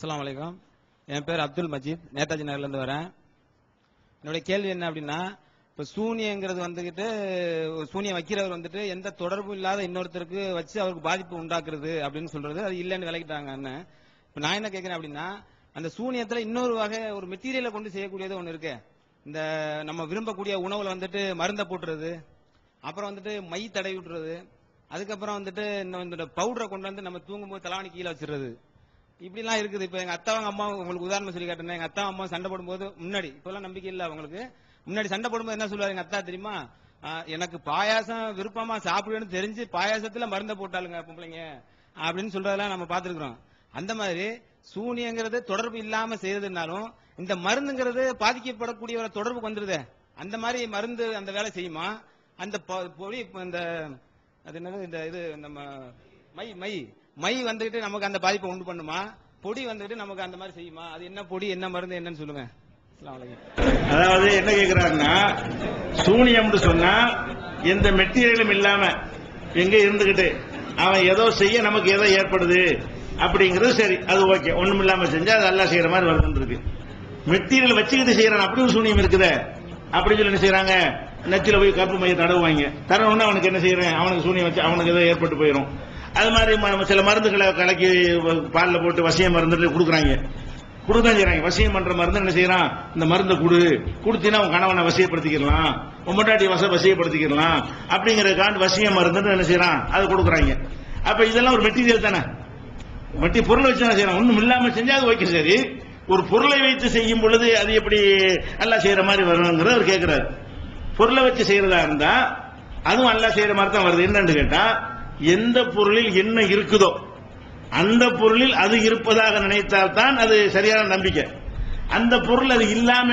அஸ்ஸலாமு அலைக்கும். என் பேர் அப்துல் மஜீத், நேதாஜி நகர்லேருந்து வரேன். என்னுடைய கேள்வி என்ன அப்படின்னா, இப்போ சூனியங்கிறது வந்துக்கிட்டு சூனியம் வைக்கிறவர் வந்துட்டு எந்த தொடர்பும் இல்லாத இன்னொருத்தருக்கு வச்சு அவருக்கு பாதிப்பு உண்டாக்குறது அப்படின்னு சொல்றது அது இல்லைன்னு விளக்கிட்டாங்க அண்ணன். இப்போ நான் என்ன கேட்குறேன் அப்படின்னா, அந்த சூனியத்தில் இன்னொரு வகை ஒரு மெட்டீரியலை கொண்டு செய்யக்கூடியது ஒன்று இருக்கு. இந்த நம்ம விரும்பக்கூடிய உணவுல வந்துட்டு மருந்தை போட்டுறது, அப்புறம் வந்துட்டு மை தடவி விட்டுறது, அதுக்கப்புறம் வந்துட்டு இந்த பவுடரை கொண்டு வந்து நம்ம தூங்கும்போது தலாவணி கீழே வச்சிடுறது, இப்படிலாம் இருக்குது. இப்ப எங்க அத்தாவும் அம்மா உங்களுக்கு உதாரணம் சொல்லி காட்டுறேன். எங்க அத்தா அம்மா சண்டை போடும்போது முன்னாடி, இப்பெல்லாம் நம்பிக்கை இல்லை அவங்களுக்கு, முன்னாடி சண்டை போடும்போது என்ன சொல்லுவாரு எங்க அத்தா தெரியுமா? எனக்கு பாயாசம் விருப்பமா சாப்பிடுவேன்னு தெரிஞ்சு பாயாசத்துல மருந்தை போட்டாளுங்க பொம்பளைங்க அப்படின்னு சொல்றதெல்லாம் நம்ம பார்த்திருக்கிறோம். அந்த மாதிரி சூனியங்கிறது தொடர்பு இல்லாம செய்யறதுனாலும் இந்த மருந்துங்கிறது பாதிக்கப்படக்கூடிய தொடர்புக்கு வந்துருது. அந்த மாதிரி மருந்து அந்த வேலை செய்யுமா? அந்த பொடி இந்த அது என்னது இந்த இது நம்ம மை மை மை வந்துட்டு நமக்கு அந்த பாதிப்பை உண்டு பண்ணுமா? பொடி வந்துட்டு நமக்கு அந்த மாதிரி செய்யுமா? அது என்ன பொடி, என்ன மருந்து, என்னன்னு சொல்லுங்க. அதாவது என்ன கேட்கிறாருன்னா, சூனியம் சொன்னா எந்த மெட்டீரியலும் இல்லாம எங்க இருந்துகிட்டு அவன் ஏதோ செய்ய நமக்கு ஏதோ ஏற்படுது அப்படிங்கிறது சரி, அது ஓகே. ஒண்ணும் இல்லாம செஞ்சா அது எல்லாம் செய்யற மாதிரி வருது இருக்கு. மெட்டீரியல் வச்சுக்கிட்டு செய்யறான் அப்படி ஒரு சூனியம் இருக்குது. அப்படி சொல்லி என்ன செய்யறாங்க, நெச்சில போய் கருப்பு மைய தடவுவாங்க. தடவுன்னா அவனுக்கு என்ன செய்யறேன், அவனுக்கு சூனியம் வச்சு அவனுக்கு ஏதோ ஏற்பட்டு போயிடும். அது மாதிரி சில மருந்துகளை கலக்கி பாலில் போட்டு வசியம் மருந்து கொடுக்குறாங்க, கொடுத்தான் செய்யறாங்க. வசியம் பண்ற மருந்து என்ன செய்யறான், இந்த மருந்தை கொடுத்தீங்கன்னா உன் கணவனை வசியப்படுத்திக்கலாம், உம்மட்டாட்டி வசியப்படுத்திக்கலாம் அப்படிங்கிற வசிய மருந்து என்ன செய்யறான், அது கொடுக்குறாங்க. அப்ப இதெல்லாம் ஒரு மெட்டீரியல் தானே, பொருளை வச்சு என்ன செய்யறான். ஒண்ணும் இல்லாம செஞ்சா அது ஓகே சரி, ஒரு பொருளை வைத்து செய்யும் பொழுது அது எப்படி நல்லா செய்யற மாதிரி வரணுங்கிறத அவர் கேட்கிறாரு. பொருளை வச்சு செய்யறதா இருந்தா அதுவும் நல்லா செய்யற மாதிரி தான் வருது. என்னன்னு கேட்டா, எந்த பொருளில் என்ன இருக்குதோ அந்த பொருளில் அது இருப்பதாக நினைத்தால் தான் அது சரியான நம்பிக்கை. அந்த பொருள் அது இல்லாம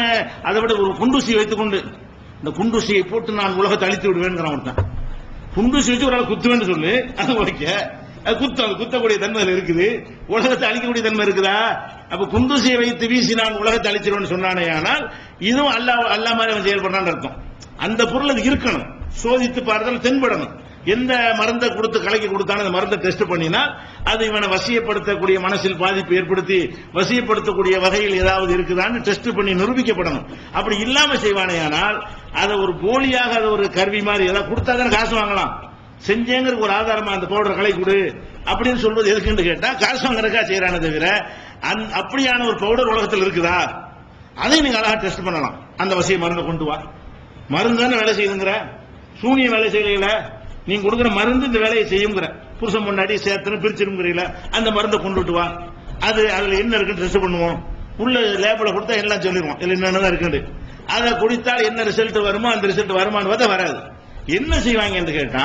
அதை விட ஒரு குண்டூசியை வைத்துக் கொண்டு இந்த குண்டூசியை போட்டு நான் உலகத்தை அழித்து விடுவேன் ஒருத்தன் குண்டூசி வச்சு ஒரு ஆள் குத்துவேன்னு சொல்லு, அது ஓகே, அது குத்தக்கூடிய தன்மை இருக்குது. உலகத்தை அழிக்கக்கூடிய தன்மை இருக்குதா? அப்ப குண்டூசியை வைத்து வீசி நான் உலகத்தை அழிச்சிருவேன் சொன்னானே, ஆனால் இதுவும் அல்லா மாதிரி அவன் செயல்படுறான்னு அர்த்தம். அந்த பொருள் அது இருக்கணும், சோதித்து பார்த்தல் தென்படணும். எந்த மருந்தை கொடுத்து கலக்கி கொடுத்தாலும் அந்த மருந்தை டெஸ்ட் பண்ணினால் அது இவனை வசியப்படுத்தக்கூடிய, மனசில் பாதிப்பு ஏற்படுத்தி வசியப்படுத்தக்கூடிய வகையில் ஏதாவது இருக்குதான்னு டெஸ்ட் பண்ணி நிரூபிக்கப்படணும். அப்படி இல்லாம செய்வானேயானால் அதை ஒரு போலியாக அதை ஒரு கருவி மாதிரி ஏதாவது கொடுத்தா தானே காசு வாங்கலாம். செஞ்சேங்கிற ஒரு ஆதாரமா அந்த பவுடர் கலை கொடு அப்படின்னு சொல்வது எதுக்குன்னு கேட்டா, காசு வாங்குறதுக்கா செய்யறானே தவிர அப்படியான ஒரு பவுடர் உலகத்தில் இருக்குதா அதை நீங்க அழகா டெஸ்ட் பண்ணலாம். அந்த வசிய மருந்தை கொண்டு வா, மருந்து தானே வேலை செய்யுங்கிற, சூனிய வேலை செய்யல, நீங்க கொடுக்குற மருந்து இந்த வேலையை செய்யுங்கிற, புருஷன் முன்னாடி சேர்த்து பிரிச்சிருக்கிறீங்களா, அந்த மருந்தை கொண்டுட்டு வா, அது அதுல என்ன இருக்குன்னு டெஸ்ட் பண்ணுவோம். உள்ள லேபில் கொடுத்தா எல்லாம் சொல்லிடுவோம், இதுல என்னென்ன இருக்கு. அதை குடித்தால் என்ன ரிசல்ட் வருமோ அந்த ரிசல்ட் வருமானு பார்த்தா வராது. என்ன செய்வாங்க கேட்டா,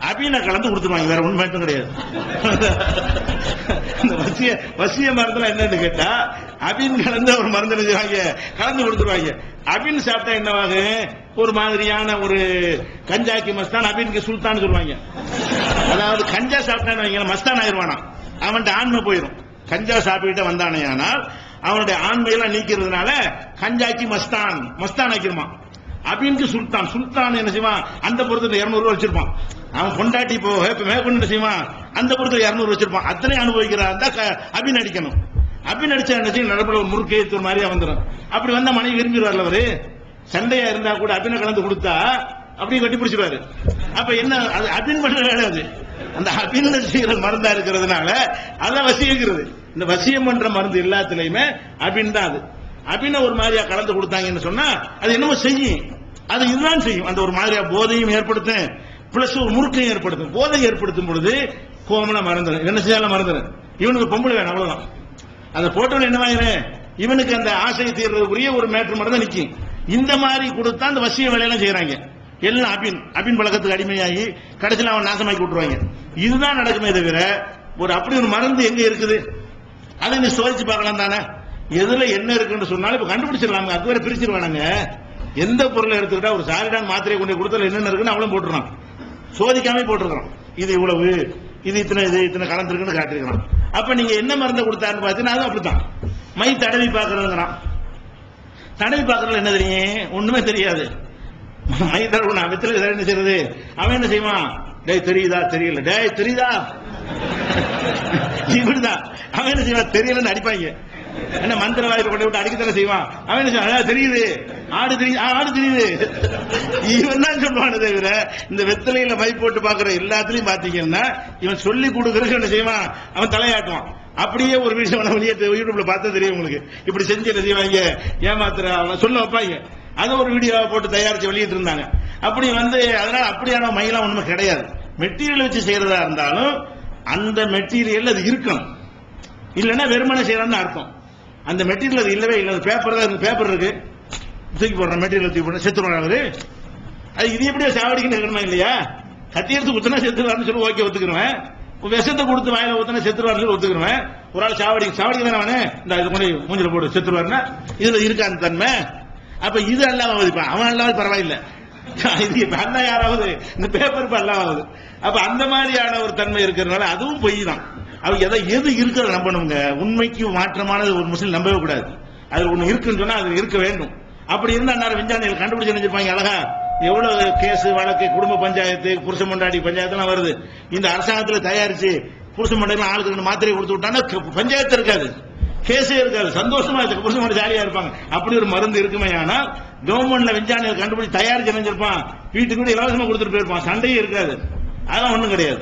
அபீனை கலந்து கொடுத்துருவாங்க, வேற ஒண்ணு மட்டும் கிடையாது. வசிய மருந்துல என்னன்னு கேட்டா, அபின் கலந்து ஒரு மருந்து செய்வாங்க, கலந்து கொடுத்துருவாங்க. அபின் சாப்பிட்டா என்னவாக, ஒரு மாதிரியான ஒரு கஞ்சாக்கி மஸ்தான், அபினுக்கு சுல்தான் சொல்லுவாங்க. அதாவது கஞ்சா சாப்பிட்டான்னு மஸ்தான் ஆயிடுவானா, அவன்கிட்ட ஆண்மை போயிடும். கஞ்சா சாப்பிட்டு வந்தானே ஆனால் அவனுடைய ஆண்மையெல்லாம் நீக்கிறதுனால கஞ்சாக்கி மஸ்தான் ஆக்கிருமா. அபினுக்கு சுல்தான், சுல்தான் என்ன செய்வான், அந்த பொருத்தத்தை 200 ரூபாய் வச்சிருப்பான். அவன் கொண்டாட்டி மேற்கொண்டு செய்வான், அந்த பொருத்தத்தை 200 வச்சிருப்பான். அத்தனை அனுபவிக்கிறான் அபின் அடிக்கணும். அபின் அடிச்சா என்ன செய்யும், நடப்புல ஒரு முறுக்கு மாதிரியா வந்துடும். அப்படி வந்தா மனைவி விரும்பிடுவார்ல அவரு. சண்டையா இருந்தா கூட அபினை கலந்து கொடுத்தா அப்படியே கட்டி பிடிச்சிருவாரு. அப்ப என்ன, அது அபின் பண்ற வேலை, அது அந்த அபின் செய்கிற மருந்தா இருக்கிறதுனால அதான் வசிக்கிறது. இந்த வசியம் பண்ற மருந்து எல்லாத்திலையுமே அபின் தான். அது அபின ஒரு மாதிரியா கலந்து கொடுத்தாங்கன்னு சொன்னா அது என்னமோ செய்யும், அது இதுதான் செய்யும். அந்த ஒரு மாதிரியா போதையும் ஏற்படுத்தும், பிளஸ் ஒரு முறுக்கையும் ஏற்படுத்தும். போதை ஏற்படுத்தும் பொழுது கோமலா மறந்துடும், என்ன செய்யாலும் மறந்துடும். இவனுக்கு பொம்பளை வேணும், அவ்வளவுதான். அதை போட்டவன் என்னவாயிரு, இவனுக்கு அந்த ஆசையை தீர்றதுக்குரிய ஒரு மேற்று மருந்து நிற்கும். இந்த மாதிரி கொடுத்தா அந்த வசிய வேலையெல்லாம் செய்யறாங்க. எல்லாம் அபின் பழக்கத்துக்கு அடிமையாகி கடைசியில் அவன் நாசமாக்கி விட்டுருவாங்க. இதுதான் நடக்குமே தவிர ஒரு அப்படி ஒரு மருந்து எங்க இருக்குது, அதை நீ சோதிச்சு பார்க்கலாம் தானே. எதுல என்ன இருக்குன்னு சொன்னாலும் இப்ப கண்டுபிடிச்சிடலாம். அது வேற பிரிச்சிருவானுங்க. எந்த பொருளை எடுத்துக்கிட்டா ஒரு சாரிடான் மாத்திரையை கொண்டு கொடுத்தா என்னென்ன இருக்குன்னு அவளும் போட்டுறான், சோதிக்காம போட்டுருக்கான். இது இவ்வளவு, இது இத்தனை கலந்துருக்குன்னு காட்டிருக்கான். அப்ப நீங்க என்ன மருந்தை கொடுத்தாருன்னு பாத்தீங்கன்னா அதுவும் அப்படித்தான். மை தடவி பார்க்கறதுங்கிறான். தடவி பார்க்கறதுல என்ன தெரியும், ஒண்ணுமே தெரியாது. மை தடவை வெத்தில என்ன செய்யறது, அவன் என்ன செய்வான், டேய் தெரியுதா தெரியல, டேய் தெரியுதா இப்படிதான் அவன் என்ன செய்வான், தெரியலன்னு அடிப்பாங்க. என்ன மந்திரவாதியை கொண்டு விட்டு அடிக்கத்தானே செய்வான். அவன் என்ன செய்வான், தெரியுது ஆடு தெரியுது, ஆடு தெரியுது. இவன் தான் சொல்லுவானே தவிர இந்த வெத்தலையில மை போட்டு பாக்குற எல்லாத்துலயும் பாத்தீங்கன்னா இவன் சொல்லி கொடுக்கறதுக்கு என்ன செய்வான், அவன் தலையாட்டுவான். அப்படியே ஒரு விஷயம் வெளியே யூடியூப்ல பார்த்தா தெரியும் உங்களுக்கு. இப்படி செஞ்சு என்ன செய்வாங்க, ஏமாத்துற அவன் சொல்ல வைப்பாங்க. அதை ஒரு வீடியோவை போட்டு தயாரிச்சு வெளியிட்டு இருந்தாங்க. அப்படி அதனால அப்படியான மையெல்லாம் ஒண்ணுமே கிடையாது. மெட்டீரியல் வச்சு செய்யறதா இருந்தாலும் அந்த மெட்டீரியல் அது இருக்கணும், இல்லைன்னா வெறுமனை செய்யறான்னு அர்த்தம். அந்த மெட்டீரியல் அது இல்லவே இல்லை. பேப்பர் தான் இருக்கு, பேப்பர் இருக்கு, தூக்கி போடுற மெட்டீரியல் தூக்கி போடுற செத்துருவாங்க. அது இது எப்படியோ சாவடிக்குன்னு இருக்கணுமா இல்லையா? கத்தி எடுத்து குத்துனா செத்துருவாருன்னு சொல்லி ஓகே ஒத்துக்குருவேன். விஷத்தை கொடுத்து வாயில ஊத்தினா செத்துருவாருன்னு சொல்லி ஒத்துக்குருவேன். ஒரு ஆள் சாவடிக்கு தானே அவனு இந்த இது கொண்டு மூஞ்சில போட்டு செத்துருவாருன்னா இதுல இருக்கா அந்த தன்மை? அப்ப இது அல்லாம மதிப்பான், அவன் அல்லாவது பரவாயில்லை. இது அல்ல யாராவது இந்த பேப்பருக்கு அல்லாவது. அப்ப அந்த மாதிரியான ஒரு தன்மை இருக்கிறதுனால அதுவும் பொய் தான். அவங்க எது இருக்கிறத நம்பணுங்க. உண்மைக்கு மாற்றமானது ஒரு முஸ்லீம் நம்பவே கூடாது. அது ஒண்ணு இருக்குன்னு சொன்னா அது இருக்க வேண்டும். அப்படி இருந்தா நேரம் விஞ்ஞானிகள் கண்டுபிடிச்சு நினைச்சிருப்பாங்க அழகா. எவ்வளவு கேஸ் வழக்கு, குடும்ப பஞ்சாயத்து, புருஷ மண்டாடி பஞ்சாயத்து எல்லாம் வருது. இந்த அரசாங்கத்துல தயாரிச்சு புருஷ மண்டாடி ஆளுக்கு 2 மாத்திரையை கொடுத்து விட்டாங்கன்னா பஞ்சாயத்து இருக்காது, கேஸே இருக்காது, சந்தோஷமா இருக்கு, புருஷ மண்டாடி ஜாலியா இருப்பாங்க. அப்படி ஒரு மருந்து இருக்குமே. ஆனால் கவர்மெண்ட்ல விஞ்ஞானிகள் கண்டுபிடிச்சு தயாரிச்சு நினைச்சிருப்பான், வீட்டுக்கு கூட இலவசமா கொடுத்துட்டு போயிருப்பான், சண்டையே இருக்காது. அதெல்லாம் ஒண்ணும் கிடையாது.